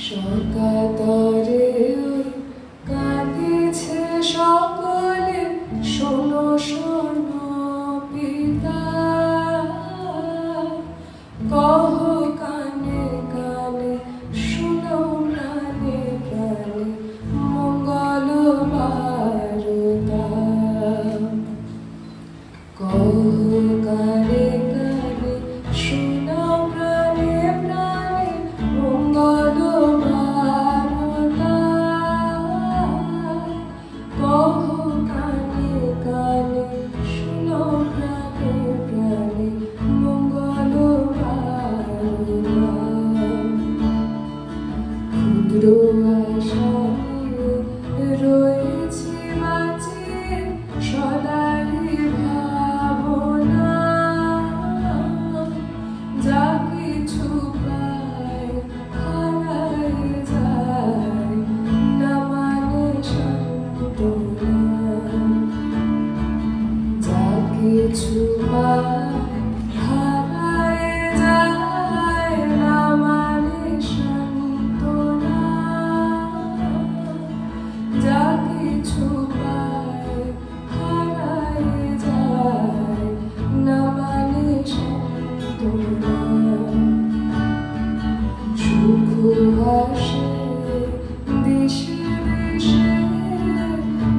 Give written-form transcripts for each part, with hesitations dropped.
সকাতরে ওই কাঁদিছে সকলে, শোনো শোনো পিতা, কহ কানে কানে, শোনো প্রাণে প্রাণে, মঙ্গল বারতা। কহ কানে কানে, শোনো প্রাণে প্রাণে, মঙ্গল বারতা। কহ কানে কানে, শোনো প্রাণে প্রাণে, মঙ্গল বারতা। ক্ষুদ্র আশায় রয়েছি বাঁচিয়ে, সদাই ভাবনা, যা কিছু পাই হারায় যায়, না মানে সান্ত্বনা। যা কিছু পাই হারায় যায়, না মানে সান্ত্বনা। যা কিছু পাই হারায় যায়, না মানে সান্ত্বনা। সুখ আসে দেশে দেশে,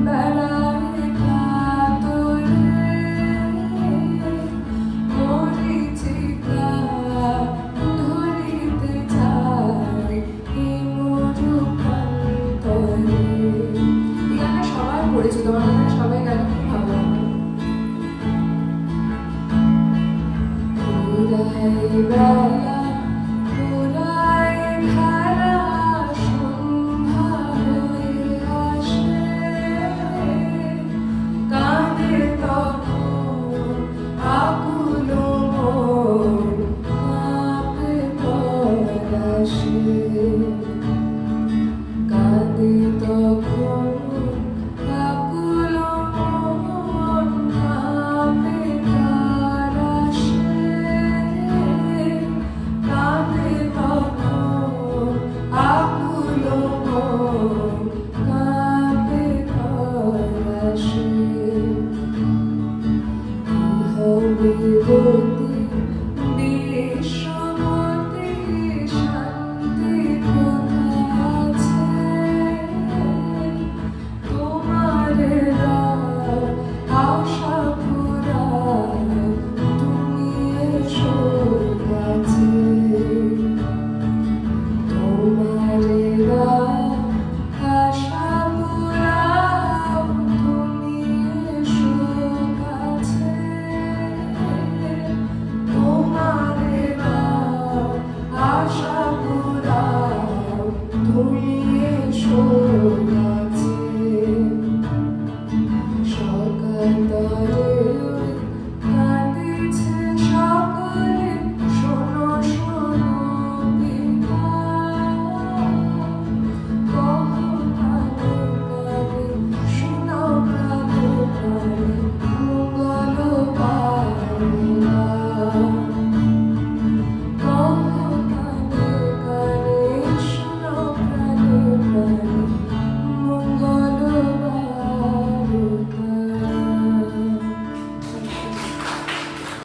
বেড়ায় কাতরে, মরীচিকা ধরিতে চায় এই মরুকান্তরে। এই গানটা সবাই পড়েছে, তোমার মনে হয় সবাই গান খুব ভালো লাগে। পুরাই বেলা পুরাই খেলা, সন্ধ্যা হয়ে আসে, কাঁদে তখন আকুল মন, কাঁপে পলাশে।